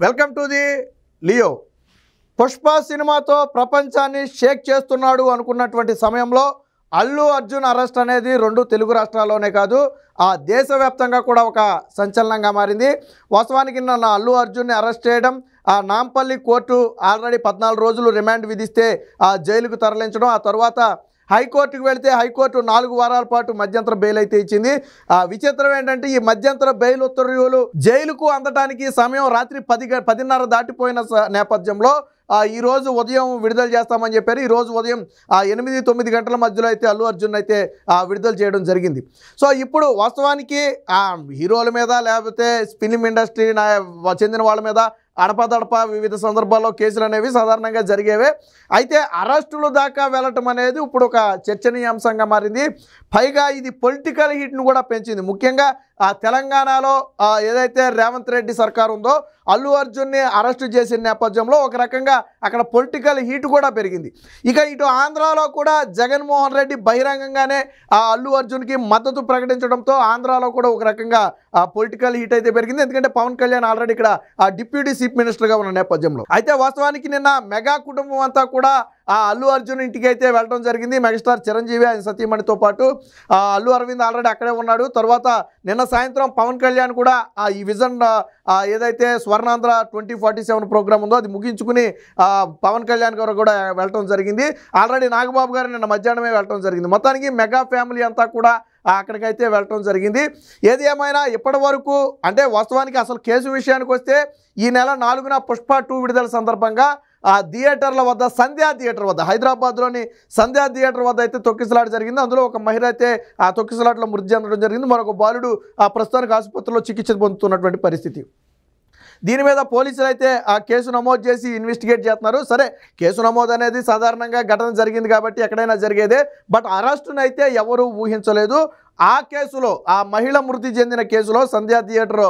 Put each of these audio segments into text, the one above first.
Welcome to the Leo. Pushpa సినిమాతో ప్రపంచాన్ని షేక్ చేస్తున్నాడు అనుకున్నటువంటి సమయంలో అల్లు అర్జున్ అరెస్ట్ అనేది రెండు తెలుగు రాష్ట్రాల్లోనే కాదు దేశవ్యాప్తంగా కూడా ఒక సంచలనంగా మారింది. వాస్తవానికి నిన్న అల్లు అర్జున్ని అరెస్ట్ చేయడం, నాంపల్లి కోర్టు ఆల్రెడీ 14 రోజులు రిమాండ్ విధిస్తే జైలుకు తరలించడం, ఆ తర్వాత హైకోర్టుకు వెళితే హైకోర్టు 4 వారాల పాటు మధ్యంతర బెయిల్ అయితే ఇచ్చింది. విచిత్రం ఏంటంటే ఈ మధ్యంతర బెయిల్ ఉత్తర్వులు జైలుకు అందడానికి సమయం రాత్రి 10:30 దాటిపోయిన నేపథ్యంలో ఈరోజు ఉదయం విడుదల చేస్తామని చెప్పారు. ఈరోజు ఉదయం 8-9 గంటల మధ్యలో అయితే అల్లు అర్జున్ అయితే విడుదల చేయడం జరిగింది. సో ఇప్పుడు వాస్తవానికి హీరోల మీద లేకపోతే ఫిలిం ఇండస్ట్రీ చెందిన వాళ్ళ మీద అడపదడప వివిధ సందర్భాల్లో కేసులు అనేవి సాధారణంగా జరిగేవే. అయితే అరెస్టుల దాకా వెళ్ళటం అనేది ఇప్పుడు ఒక చర్చనీయాంశంగా మారింది. పైగా ఇది పొలిటికల్ హీట్ను కూడా పెంచింది. ముఖ్యంగా తెలంగాణలో ఏదైతే రేవంత్ రెడ్డి సర్కారు ఉందో అల్లు అర్జున్ని అరెస్టు చేసిన నేపథ్యంలో ఒక రకంగా అక్కడ పొలిటికల్ హీట్ కూడా పెరిగింది. ఇక ఇటు ఆంధ్రాలో కూడా జగన్మోహన్ రెడ్డి బహిరంగంగానే అల్లు అర్జున్కి మద్దతు ప్రకటించడంతో ఆంధ్రాలో కూడా ఒక రకంగా పొలిటికల్ హీట్ అయితే పెరిగింది. ఎందుకంటే పవన్ కళ్యాణ్ ఆల్రెడీ ఇక్కడ డిప్యూటీ చీఫ్ మినిస్టర్గా ఉన్న నేపథ్యంలో. అయితే వాస్తవానికి నిన్న మెగా కుటుంబం అంతా కూడా అల్లు అర్జున్ ఇంటికి అయితే వెళ్ళడం జరిగింది. మెగాస్టార్ చిరంజీవి ఆయన సతీమణితో పాటు అల్లు అరవింద్ ఆల్రెడీ అక్కడే ఉన్నాడు. తర్వాత నిన్న సాయంత్రం పవన్ కళ్యాణ్ కూడా ఈ విజన్ ఏదైతే స్వర్ణాంధ్ర 2047 ప్రోగ్రామ్ ఉందో అది ముగించుకుని పవన్ కళ్యాణ్ గారు కూడా వెళ్ళటం జరిగింది. ఆల్రెడీ నాగబాబు గారు నిన్న మధ్యాహ్నమే వెళ్ళటం జరిగింది. మొత్తానికి మెగా ఫ్యామిలీ అంతా కూడా అక్కడికైతే వెళ్ళటం జరిగింది. ఏది ఏమైనా ఇప్పటి వరకు అంటే వాస్తవానికి అసలు కేసు విషయానికి వస్తే ఈ నెల 4న పుష్ప 2 విడుదల సందర్భంగా థియేటర్ల వద్ద సంధ్యా థియేటర్ వద్ద హైదరాబాద్లోని సంధ్యా థియేటర్ వద్ద అయితే తొక్కిసలాట జరిగింది. అందులో ఒక మహిళ అయితే తొక్కిసలాటలో మృతి చెందడం జరిగింది. మరొక బాలుడు ప్రస్తుతానికి ఆసుపత్రిలో చికిత్స పొందుతున్నటువంటి పరిస్థితి. దీని మీద పోలీసులు అయితే కేసు నమోదు చేసి ఇన్వెస్టిగేట్ చేస్తున్నారు. సరే, కేసు నమోదు అనేది సాధారణంగా ఘటన జరిగింది కాబట్టి ఎక్కడైనా జరిగేదే. బట్ అరెస్టును అయితే ఎవరూ ఊహించలేదు. ఆ కేసులో మహిళ మృతి చెందిన కేసులో సంధ్యా థియేటర్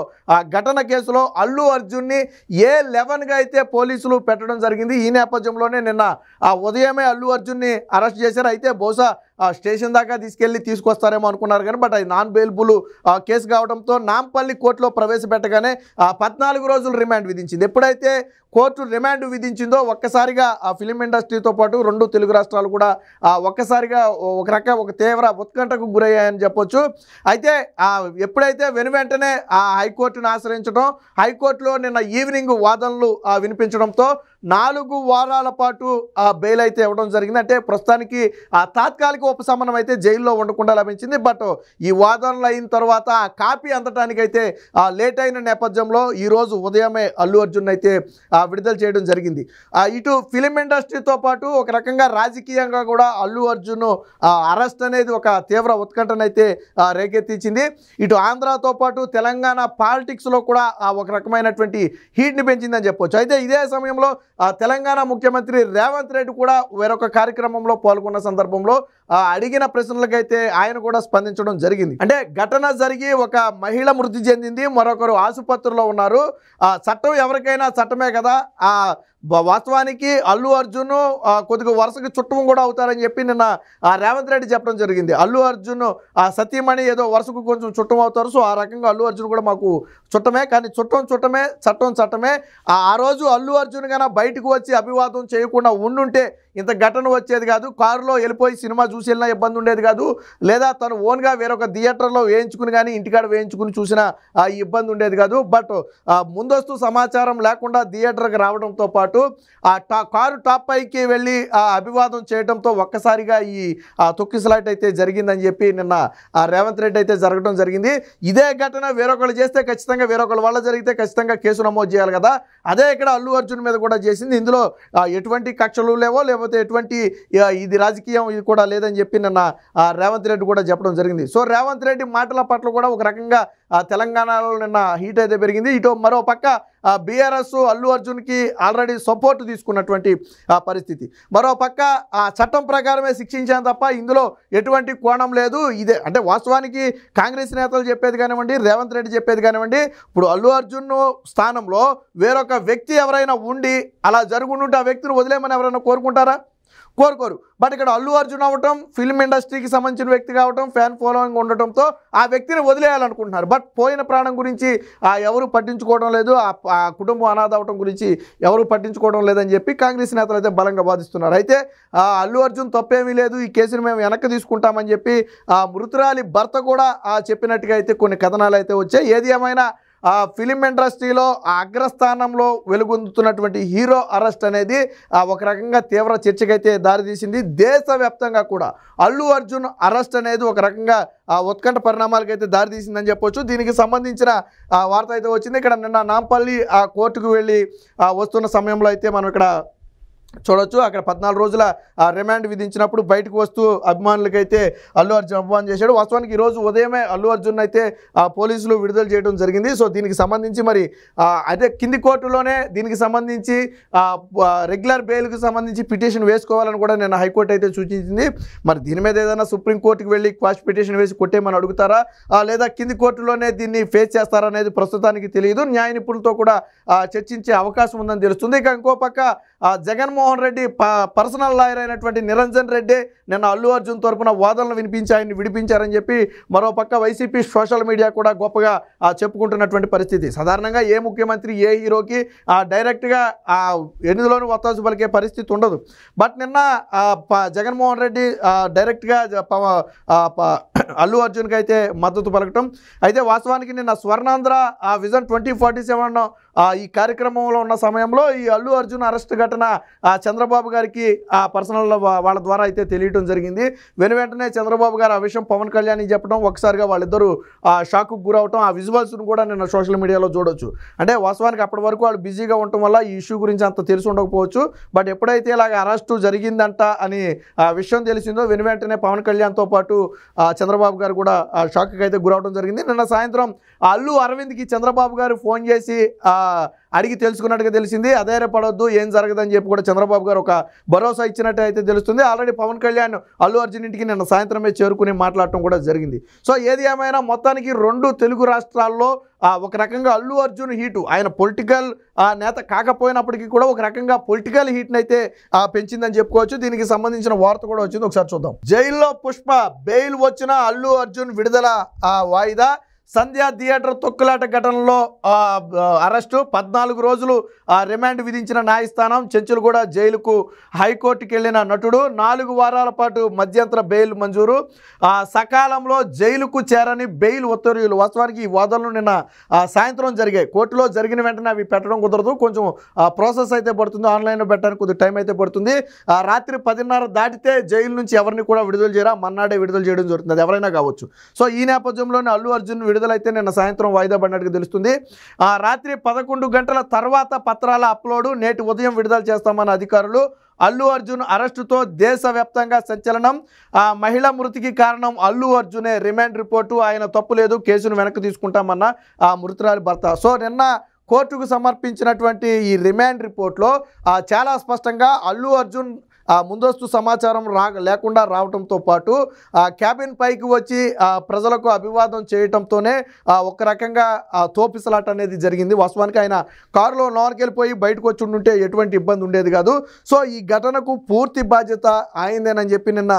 ఘటన కేసులో అల్లు అర్జున్ని A11గా అయితే పోలీసులు పెట్టడం జరిగింది. ఈ నేపథ్యంలోనే నిన్న ఉదయమే అల్లు అర్జున్ని అరెస్ట్ చేశారు. అయితే బహుశా స్టేషన్ దాకా తీసుకొస్తారేమో అనుకున్నారు కానీ బట్ అది నాన్ బెయిలబుల్ కేసు కావడంతో నాంపల్లి కోర్టులో ప్రవేశపెట్టగానే 14 రోజులు రిమాండ్ విధించింది. ఎప్పుడైతే కోర్టు రిమాండ్ విధించిందో ఒక్కసారిగా ఫిలిం ఇండస్ట్రీతో పాటు రెండు తెలుగు రాష్ట్రాలు కూడా ఒక్కసారిగా ఒక తీవ్ర ఉత్కంఠకు గురయ్యాయని చెప్పొచ్చు. అయితే ఎప్పుడైతే వెంటనే హైకోర్టును ఆశ్రయించడం, హైకోర్టులో నిన్న ఈవినింగ్ వాదనలు వినిపించడంతో 4 వారాల పాటు బెయిల్ అయితే ఇవ్వడం జరిగింది. అంటే ప్రస్తుతానికి తాత్కాలిక ఉపశమనం అయితే జైల్లో ఉండకుండా లభించింది. బట్ ఈ వాదనలు అయిన తర్వాత కాపీ అందటానికైతే లేట్ అయిన నేపథ్యంలో ఈరోజు ఉదయమే అల్లు అర్జున్ అయితే విడుదల చేయడం జరిగింది. ఇటు ఫిలిం ఇండస్ట్రీతో పాటు ఒక రకంగా రాజకీయంగా కూడా అల్లు అర్జున్ అరెస్ట్ అనేది ఒక తీవ్ర ఉత్కంఠనైతే రేకెత్తించింది. ఇటు ఆంధ్రాతో పాటు తెలంగాణ పాలిటిక్స్లో కూడా ఒక రకమైనటువంటి హీట్ని పెంచిందని చెప్పొచ్చు. అయితే ఇదే సమయంలో తెలంగాణ ముఖ్యమంత్రి రేవంత్ రెడ్డి కూడా వేరొక కార్యక్రమంలో పాల్గొన్న సందర్భంలో అడిగిన ప్రశ్నలకైతే ఆయన కూడా స్పందించడం జరిగింది. అంటే ఘటన జరిగి ఒక మహిళ మృతి చెందింది, మరొకరు ఆసుపత్రిలో ఉన్నారు. చట్టం ఎవరికైనా చట్టమే కదా. వాస్తవానికి అల్లు అర్జున్ కొద్దిగా వరుసగా చుట్టం కూడా అవుతారని చెప్పి నిన్న రేవంత్ రెడ్డి చెప్పడం జరిగింది. అల్లు అర్జున్ సతీమణి ఏదో వరుసకు కొంచెం చుట్టం అవుతారు. సో ఆ రకంగా అల్లు అర్జున్ కూడా మాకు చుట్టమే, కానీ చుట్టమే, చట్టం చట్టమే. ఆ రోజు అల్లు అర్జున్ కన్నా బయటకు వచ్చి అభివాదం చేయకుండా ఉండుంటే ఇంత ఘటన వచ్చేది కాదు. కారులో వెళ్ళిపోయి సినిమా చూసి వెళ్ళినా ఇబ్బంది ఉండేది కాదు. లేదా తను ఓన్గా వేరొక థియేటర్లో వేయించుకుని కానీ ఇంటికాడ వేయించుకుని చూసినా ఇబ్బంది ఉండేది కాదు. బట్ ముందస్తు సమాచారం లేకుండా థియేటర్కి రావడంతో పాటు కారు టాప్ పైకి వెళ్ళి అభివాదం చేయడంతో ఒక్కసారిగా ఈ తొక్కిసలాట అయితే జరిగిందని చెప్పి నిన్న రేవంత్ రెడ్డి అయితే జరగడం జరిగింది. ఇదే ఘటన వేరొకళ్ళు చేస్తే ఖచ్చితంగా, వేరొకళ్ళ వల్ల జరిగితే ఖచ్చితంగా కేసు నమోదు చేయాలి కదా. అదే ఇక్కడ అల్లు అర్జున్ మీద కూడా చేసింది. ఇందులో ఎటువంటి కక్షలు లేవో, లేకపోతే ఎటువంటి ఇది రాజకీయం ఇది కూడా లేదని చెప్పి నిన్న రేవంత్ రెడ్డి కూడా చెప్పడం జరిగింది. సో రేవంత్ రెడ్డి మాటల పట్ల కూడా ఒక రకంగా తెలంగాణలో నిన్న హీట్ అయితే పెరిగింది. ఇటు మరో పక్క బీఆర్ఎస్ అల్లు అర్జున్కి ఆల్రెడీ సపోర్ట్ తీసుకున్నటువంటి పరిస్థితి. మరో పక్క చట్టం ప్రకారమే శిక్షించాను తప్ప ఇందులో ఎటువంటి కోణం లేదు. ఇదే అంటే వాస్తవానికి కాంగ్రెస్ నేతలు చెప్పేది కానివ్వండి, రేవంత్ రెడ్డి చెప్పేది కానివ్వండి, ఇప్పుడు అల్లు అర్జున్ స్థానంలో వేరొక వ్యక్తి ఎవరైనా ఉండి అలా జరుగుంటే ఆ వ్యక్తిని వదిలేమని ఎవరైనా కోరుకుంటారా? కోరుకోరు. బట్ ఇక్కడ అల్లు అర్జున్ అవ్వటం, ఫిల్మ్ ఇండస్ట్రీకి సంబంధించిన వ్యక్తి కావటం, ఫ్యాన్ ఫాలోయింగ్ ఉండటంతో ఆ వ్యక్తిని వదిలేయాలనుకుంటున్నారు. బట్ పోయిన ప్రాణం గురించి ఎవరు పట్టించుకోవడం లేదు, ఆ కుటుంబం అనాథ అవటం గురించి ఎవరు పట్టించుకోవడం లేదని చెప్పి కాంగ్రెస్ నేతలు అయితే బలంగా వాదిస్తున్నారు. అయితే అల్లు అర్జున్ తప్పేమీ లేదు, ఈ కేసును మేము వెనక్కి తీసుకుంటామని చెప్పి ఆ మృతురాలి భర్త కూడా చెప్పినట్టుగా అయితే కొన్ని కథనాలు అయితే వచ్చాయి. ఏది ఏమైనా ఫిలిం ఇండస్ట్రీలో అగ్రస్థానంలో వెలుగొందుతున్నటువంటి హీరో అరెస్ట్ అనేది ఒక రకంగా తీవ్ర చర్చకైతే దారితీసింది. దేశవ్యాప్తంగా కూడా అల్లు అర్జున్ అరెస్ట్ అనేది ఒక రకంగా ఉత్కంఠ పరిణామాలకైతే దారితీసిందని చెప్పొచ్చు. దీనికి సంబంధించిన వార్త అయితే వచ్చింది. ఇక్కడ నిన్న నాంపల్లి కోర్టుకు వెళ్ళి వస్తున్న సమయంలో అయితే మనం ఇక్కడ చూడొచ్చు. అక్కడ 14 రోజుల రిమాండ్ విధించినప్పుడు బయటకు వస్తూ అభిమానులకైతే అల్లు అర్జున్ అభిమానం చేశాడు. వాస్తవానికి ఈరోజు ఉదయమే అల్లు అర్జున్ అయితే పోలీసులు విడుదల చేయడం జరిగింది. సో దీనికి సంబంధించి మరి అదే కింది కోర్టులోనే దీనికి సంబంధించి రెగ్యులర్ బెయిల్కి సంబంధించి పిటిషన్ వేసుకోవాలని కూడా నిన్న హైకోర్టు అయితే సూచించింది. మరి దీని మీద ఏదైనా సుప్రీంకోర్టుకి వెళ్ళి క్వాష్ పిటిషన్ వేసి కొట్టేమని అడుగుతారా, లేదా కింది కోర్టులోనే దీన్ని ఫేస్ చేస్తారా అనేది ప్రస్తుతానికి తెలియదు. న్యాయ నిపుణులతో కూడా చర్చించే అవకాశం ఉందని తెలుస్తుంది. ఇక ఇంకో పక్క జగన్మోహన్ రెడ్డి పర్సనల్ లాయర్ అయినటువంటి నిరంజన్ రెడ్డి నిన్న అల్లు అర్జున్ తరపున వాదనలు వినిపించి ఆయన్ని విడిపించారని చెప్పి మరోపక్క వైసీపీ సోషల్ మీడియా కూడా గొప్పగా చెప్పుకుంటున్నటువంటి పరిస్థితి. సాధారణంగా ఏ ముఖ్యమంత్రి ఏ హీరోకి డైరెక్ట్గా ఎన్నిలోనూ ఒత్తాసు పలికే పరిస్థితి ఉండదు. బట్ నిన్న జగన్మోహన్ రెడ్డి డైరెక్ట్గా అల్లు అర్జున్కి అయితే మద్దతు పలకటం. అయితే వాస్తవానికి నిన్న స్వర్ణాంధ్ర విజన్ 2047 ఈ కార్యక్రమంలో ఉన్న సమయంలో ఈ అల్లు అర్జున్ అరెస్ట్ ఘటన చంద్రబాబు గారికి పర్సనల్ వాళ్ళ ద్వారా అయితే తెలియటం జరిగింది. వెంటనే చంద్రబాబు గారు ఆ విషయం పవన్ కళ్యాణ్కి చెప్పడం, ఒకసారిగా వాళ్ళిద్దరూ షాక్కు గురవటం, ఆ విజువల్స్ను కూడా నిన్న సోషల్ మీడియాలో చూడొచ్చు. అంటే వాస్తవానికి అప్పటి వరకు వాళ్ళు బిజీగా ఉండటం వల్ల ఈ ఇష్యూ గురించి అంత తెలిసి ఉండకపోవచ్చు. బట్ ఎప్పుడైతే ఇలాగ అరెస్టు జరిగిందంట అని విషయం తెలిసిందో వెంటనే పవన్ కళ్యాణ్తో పాటు చంద్రబాబు గారు కూడా షాక్కి అయితే గురవడం జరిగింది. నిన్న సాయంత్రం అల్లు అరవింద్కి చంద్రబాబు గారు ఫోన్ చేసి అడిగి తెలుసుకున్నట్టుగా తెలిసింది. అధైర్యపడొద్దు, ఏం జరగదని చెప్పి కూడా చంద్రబాబు గారు ఒక భరోసా ఇచ్చినట్టు అయితే తెలుస్తుంది. ఆల్రెడీ పవన్ కళ్యాణ్ అల్లు అర్జున్ ఇంటికి నిన్న సాయంత్రమే చేరుకుని మాట్లాడటం కూడా జరిగింది. సో ఏది ఏమైనా మొత్తానికి 2 తెలుగు రాష్ట్రాల్లో ఒక రకంగా అల్లు అర్జున్ హీటు, ఆయన పొలిటికల్ నేత కాకపోయినప్పటికీ కూడా ఒక రకంగా పొలిటికల్ హీట్ని అయితే పెంచిందని చెప్పుకోవచ్చు. దీనికి సంబంధించిన వార్త కూడా వచ్చింది, ఒకసారి చూద్దాం. జైల్లో పుష్ప, బెయిల్ వచ్చిన అల్లు అర్జున్ విడుదల వాయిదా. సంధ్యా థియేటర్ తొక్కులాట ఘటనలో అరెస్టు, 14 రోజులు రిమాండ్ విధించిన న్యాయస్థానం. చెంచులగూడ జైలుకు హైకోర్టుకి వెళ్ళిన నటుడు 4 వారాల పాటు మధ్యంతర బెయిల్ మంజూరు. సకాలంలో జైలుకు చేరని బెయిల్ ఉత్తర్వులు. వాస్తవానికి ఈ వాదనలు నిన్న సాయంత్రం జరిగాయి. కోర్టులో జరిగిన వెంటనే అవి పెట్టడం కుదరదు, కొంచెం ప్రాసెస్ అయితే పడుతుంది, ఆన్లైన్లో పెట్టడానికి కొద్దిగా టైం అయితే పడుతుంది. రాత్రి 10:30 దాటితే జైలు నుంచి ఎవరిని కూడా విడుదల చేయరా, మన్నాడే విడుదల చేయడం జరుగుతుంది, అది ఎవరైనా కావచ్చు. సో ఈ నేపథ్యంలోనే అల్లు అర్జున్ విడుదలైతే నిన్న సాయంత్రం వాయిదా పడినట్టుగా తెలుస్తుంది. రాత్రి 11 గంటల తర్వాత పత్రాల అప్లోడు, నేటి ఉదయం విడుదల చేస్తామన్న అధికారులు. అల్లు అర్జున్ అరెస్టుతో దేశవ్యాప్తంగా సంచలనం. మహిళ మృతికి కారణం అల్లు అర్జునే, రిమాండ్ రిపోర్టు, ఆయన తప్పు లేదు, కేసును వెనక్కి తీసుకుంటామన్న మృతురాలి భర్త. సో నిన్న కోర్టుకు సమర్పించినటువంటి ఈ రిమాండ్ రిపోర్ట్లో చాలా స్పష్టంగా అల్లు అర్జున్ ముందస్తు సమాచారం లేకుండా రావడంతో పాటు క్యాబిన్ పైకి వచ్చి ప్రజలకు అభివాదం చేయటంతోనే ఒక రకంగా తోపిసలాట అనేది జరిగింది. వాస్తవానికి ఆయన కారులో లోనకెళ్ళిపోయి బయటకు వచ్చి ఉంటే ఎటువంటి ఇబ్బంది ఉండేది కాదు. సో ఈ ఘటనకు పూర్తి బాధ్యత ఆయనదేనని చెప్పి నిన్న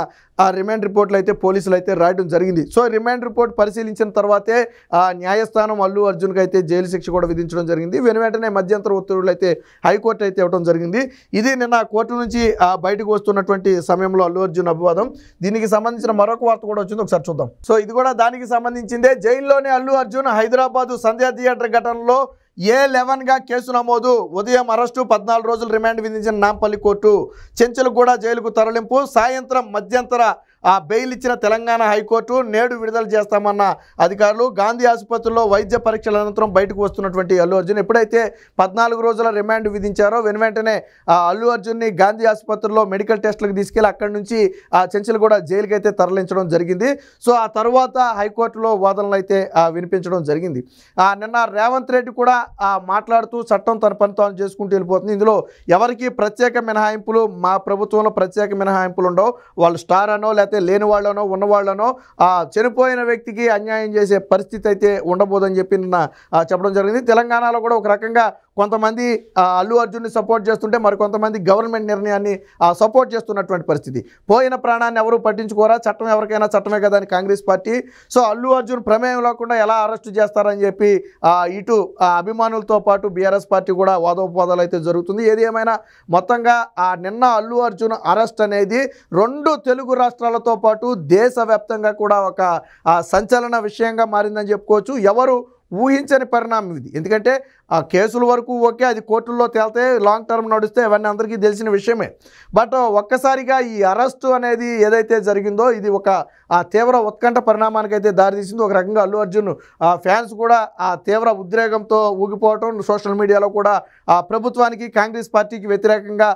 రిమాండ్ రిపోర్ట్లు అయితే పోలీసులు అయితే రాయడం జరిగింది. సో రిమాండ్ రిపోర్ట్ పరిశీలించిన తర్వాతే న్యాయస్థానం అల్లు అర్జున్కి అయితే జైలు శిక్ష కూడా విధించడం జరిగింది. వెంటనే మధ్యంతర ఉత్తర్వులు అయితే హైకోర్టు అయితే ఇవ్వడం జరిగింది. ఇది నిన్న కోర్టు నుంచి బయటకు వస్తున్నటువంటి సమయంలో అల్లు అర్జున్ అభివాదం. దీనికి సంబంధించిన మరొక వార్త కూడా వచ్చింది, ఒకసారి చూద్దాం. సో ఇది కూడా దానికి సంబంధించిందే. జైల్లోనే అల్లు అర్జున్, హైదరాబాదు సంధ్యా థియేటర్ ఘటనలో A11గా కేసు నమోదు. ఉదయం అరెస్టు, 14 రోజులు రిమాండ్ విధించిన నాంపల్లి కోర్టు. చెంచులగూడ జైలుకు తరలింపు. సాయంత్రం మధ్యంతర బెయిల్ ఇచ్చిన తెలంగాణ హైకోర్టు. నేడు విడుదల చేస్తామన్న అధికారులు. గాంధీ ఆసుపత్రిలో వైద్య పరీక్షల అనంతరం బయటకు వస్తున్నటువంటి అల్లు అర్జున్ ఎప్పుడైతే 14 రోజుల రిమాండ్ విధించారో వెంటనే అల్లు అర్జున్ని గాంధీ ఆసుపత్రిలో మెడికల్ టెస్టులకు తీసుకెళ్లి అక్కడి నుంచి చెంచులగూడ జైలుకి అయితే తరలించడం జరిగింది. సో ఆ తర్వాత హైకోర్టులో వాదనలు అయితే వినిపించడం జరిగింది. నిన్న రేవంత్ రెడ్డి కూడా మాట్లాడుతూ చట్టం తన పని తాను చేసుకుంటూ వెళ్ళిపోతుంది, ఇందులో ఎవరికి ప్రత్యేక మినహాయింపులు, మా ప్రభుత్వంలో ప్రత్యేక మినహాయింపులు ఉండవు, వాళ్ళు స్టార్ అనో లేకపోతే లేని వాళ్ళనో ఉన్నవాళ్ళనో చనిపోయిన వ్యక్తికి అన్యాయం చేసే పరిస్థితి అయితే ఉండబోదని చెప్పి నిన్న చెప్పడం జరిగింది. తెలంగాణలో కూడా ఒక రకంగా కొంతమంది అల్లు అర్జున్ని సపోర్ట్ చేస్తుంటే మరికొంతమంది గవర్నమెంట్ నిర్ణయాన్ని సపోర్ట్ చేస్తున్నటువంటి పరిస్థితి. పోయిన ప్రాణాన్ని ఎవరు పట్టించుకోరా, చట్టం ఎవరికైనా చట్టమే కదా అని కాంగ్రెస్ పార్టీ. సో అల్లు అర్జున్ ప్రమేయం లేకుండా ఎలా అరెస్టు చేస్తారని చెప్పి ఇటు అభిమానులతో పాటు బీఆర్ఎస్ పార్టీ కూడా వాదోపవాదాలు అయితే జరుగుతుంది. ఏది ఏమైనా మొత్తంగా నిన్న అల్లు అర్జున్ అరెస్ట్ అనేది 2 తెలుగు రాష్ట్రాలతో పాటు దేశవ్యాప్తంగా కూడా ఒక సంచలన విషయంగా మారిందని చెప్పుకోవచ్చు. ఎవరు ఊహించని పరిణామం ఇది. ఎందుకంటే ఆ కేసుల వరకు ఓకే, అది కోర్టుల్లో తేలితే లాంగ్ టర్మ్ నడిస్తే అవన్నీ అందరికీ తెలిసిన విషయమే. బట్ ఒక్కసారిగా ఈ అరెస్టు అనేది ఏదైతే జరిగిందో ఇది ఒక తీవ్ర ఉత్కంఠ పరిణామానికి అయితే దారితీసింది. ఒక రకంగా అల్లు అర్జున్ ఫ్యాన్స్ కూడా తీవ్ర ఉద్రేకంతో ఊగిపోవటం, సోషల్ మీడియాలో కూడా ప్రభుత్వానికి కాంగ్రెస్ పార్టీకి వ్యతిరేకంగా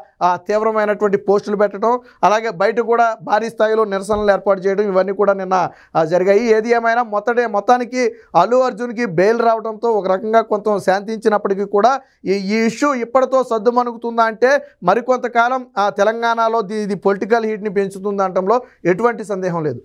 తీవ్రమైనటువంటి పోస్టులు పెట్టడం, అలాగే బయట కూడా భారీ స్థాయిలో నిరసనలు ఏర్పాటు చేయడం, ఇవన్నీ కూడా నిన్న జరిగాయి. ఏది ఏమైనా మొత్తానికి అల్లు అర్జున్కి బెయిల్ రావడంతో ఒక రకంగా కొంత శాంతించినప్పటికీ కూడా ఈ ఇష్యూ ఇప్పటితో సద్దుమణుగుతుందా అంటే మరికొంతకాలం తెలంగాణలో ఇది పొలిటికల్ హీట్ని పెంచుతుందనటంలో ఎటువంటి సందేహం లేదు.